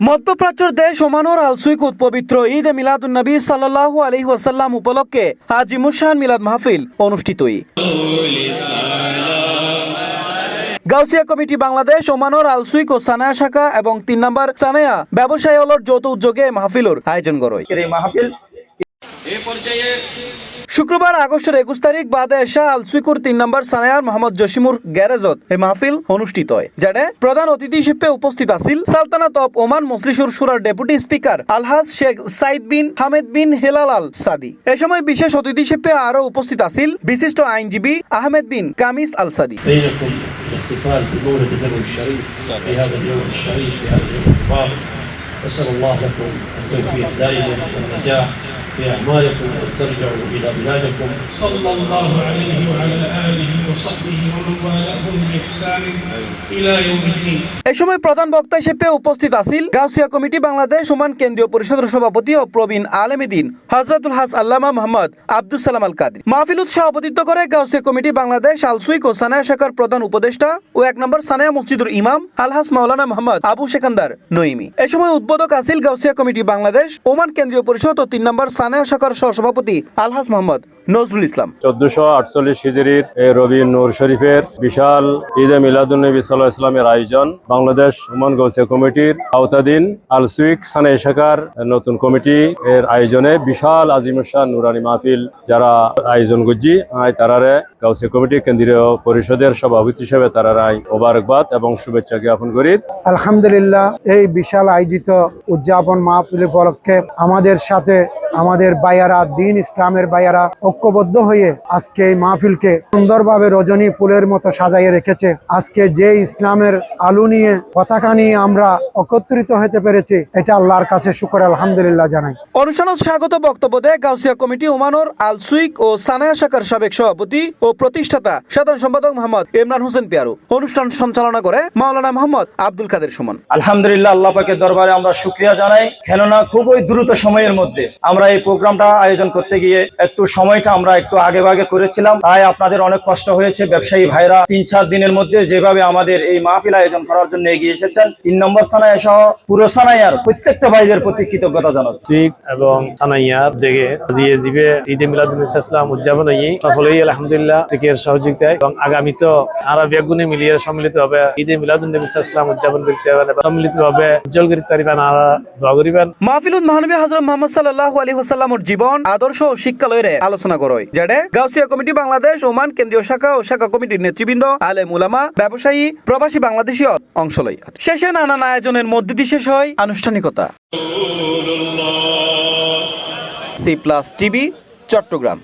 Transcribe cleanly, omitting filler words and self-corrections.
মধ্যপ্রাচ্যের দেশ ওমানের আল-সুইকুত পবিত্র ঈদ এ মিলাদুন্নবী সাল্লাল্লাহু আলাইহি ওয়াসাল্লাম উপলক্ষে আজিমুশান মিলাদ মাহফিল অনুষ্ঠিত। গাউসিয়া কমিটি বাংলাদেশ ওমানের আল-সুইক ও সানায়া শাখা এবং ৩ নম্বর সানায়া ব্যবসায়ী হলর যৌথ উদ্যোগে মাহফিলর আয়োজন করে। শুক্রবার আগস্টের ২১ তারিখ বাদে শাহ আল-সুইকুর ৩ নম্বর সানায়ার মোহাম্মদ জসিমুর গ্যারেজত এই মাহফিল অনুষ্ঠিত হয়, যেটা প্রধান অতিথি হিসেবে উপস্থিত আছিল সালতানাত অফ ওমান মজলিসুর শুরার ডেপুটি স্পিকার আলহাজ শেখ সাইদ বিন হামেদ বিন হেলাল আল সাদি। এ সময় বিশেষ অতিথি হিসেবে আরো উপস্থিত আছিল বিশিষ্ট আইনজীবী আহমেদ বিন কামিস আল সাদি। الاحتفال بمولد النبوي الشريف في هذا اليوم الشريف في هذا اليوم المبارك. نسأل الله لكم التوفيق دائما والنجاح في أعمالكم وأن ترجعوا إلى بلادكم. صلى الله عليه وعلى آله وصحبه ومن والاهم بإحسان إلى يوم الدين. এই সময় প্রধান বক্তা হিসেবে উপস্থিত আছিল গাউসিয়া কমিটি বাংলাদেশ ওমান কেন্দ্রীয় পরিষদের সভাপতি ও প্রবীণ আলেম দ্বীন হযরতুল হাজ আল্লামা মোহাম্মদ আব্দুস সালাম আল কাদরি। মাহফিলত সভাপতিত্ব করে গাউসিয়া কমিটি বাংলাদেশ আল-সুইক ও সানায়া শাখার প্রধান উপদেষ্টা ও ১ নম্বর সানায়া মসজিদের ইমাম আলহাজ মাওলানা মোহাম্মদ আবু সেকান্দার নঈমি। এই সময় উদ্বোধক আছিল গাউসিয়া কমিটি বাংলাদেশ ওমান কেন্দ্রীয় পরিষদ ও ৩ নম্বর সানায়া শাখার সহসভাপতি আলহাজ মোহাম্মদ নজরুল ইসলাম। ১৪৪৮ হিজরির রবি নূর শরীফের বিশাল ঈদে মিলাদুন্নবী সাল্লাল্লাহু আলাইহি ওয়াসাল্লামের আয়োজন বাংলাদেশ ওমান গাউসিয়া কমিটির আওতাধীন আল-সুইক সানায়া শাখার নতুন কমিটি এর আয়োজনে বিশাল আজিমুশান নুরানি মাহফিল যারা আয়োজন করছি তারারে গাউসিয়া কমিটি কেন্দ্রীয় পরিষদের সভাপতি হিসেবে তারারাই মোবারকবাদ এবং শুভেচ্ছা জ্ঞাপন করি। আলহামদুলিল্লাহ, এই বিশাল আয়োজিত উদযাপন মাহফিল উপলক্ষে আমাদের সাথে আমাদের ভাইয়ারা দ্বীন ইসলামের ভাইয়ারা ঐক্যবদ্ধ হয়ে আজকে এই মাহফিলকে সুন্দরভাবে রজনী ফুলের মতো সাজাইয়ে রেখেছে। আজকে যে ইসলামের আলো নিয়ে পতাকা নিয়ে আমরা একত্রিত হতে পেরেছি, এটা আল্লাহর কাছে শুকর আলহামদুলিল্লাহ জানাই। অনুষ্ঠানত স্বাগত বক্তব্য দেয় গাউসিয়া কমিটি ওমানের আল-সুইক ও সানায়া শাখার সাবেক সভাপতি ও প্রতিষ্ঠাতা সাধারণ সম্পাদক মোহাম্মদ ইমরান হোসেন পিয়ারু। অনুষ্ঠান সঞ্চালনা করে মাওলানা মোহাম্মদ আব্দুল কাদের সুমন। আলহামদুলিল্লাহ, আল্লাহ পাকের দরবারে আমরা শুকরিয়া জানাই, কেননা খুবই দ্রুত সময়ের মধ্যে আমরা এই প্রোগ্রামটা আয়োজন করতে গিয়ে একটু সময়টা আমরা একটু আগে ভাগে করেছিলাম, তাই আপনাদের অনেক কষ্ট হয়েছে। ব্যবসায়ী ভাইরা ৩-৪ দিনের মধ্যে যেভাবে আমাদের এই মাহফিল আয়োজন করার জন্য এগিয়ে এসেছেন, ৩ নম্বর সানায়া সহ পুরো সানাইয়ার প্রত্যেকটা ভাইদের প্রতি কৃতজ্ঞতা জানাচ্ছি। এবং সানাইয়ার দিকে জিবে ঈদে মিলাদুন্নবী ইসলাম উদযাপন সফল হই আলহামদুলিল্লাহ এর সহযোগিতায়, এবং আগামী তো আরো বেগুনে মিলিয়ে সম্মিলিত হবে ঈদে মিলাদুন্নবী ইসলাম উদযাপন করতে হবে, সম্মিলিত ভাবে উজ্জ্বল করতে পারিবেন আর দোয়া করিবেন। মাহফিলত মহানবী হযরত মুহাম্মদ সাল্লাল্লাহু আলাইহি ওয়াসাল্লামের জীবন আদর্শ ও শিক্ষা লয়ে আলোচনা করে, যেটা গাউসিয়া কমিটি বাংলাদেশ ওমান কেন্দ্রীয় শাখা ও শাখা কমিটির নেতৃবৃন্দ, আলেম উলামা, ব্যবসায়ী, প্রবাসী বাংলাদেশী অংশ লয়। শেষে নানান আয়োজনের মধ্যে দিয়ে শেষ হয় আনুষ্ঠানিকতা। C+ TV, Chittagong.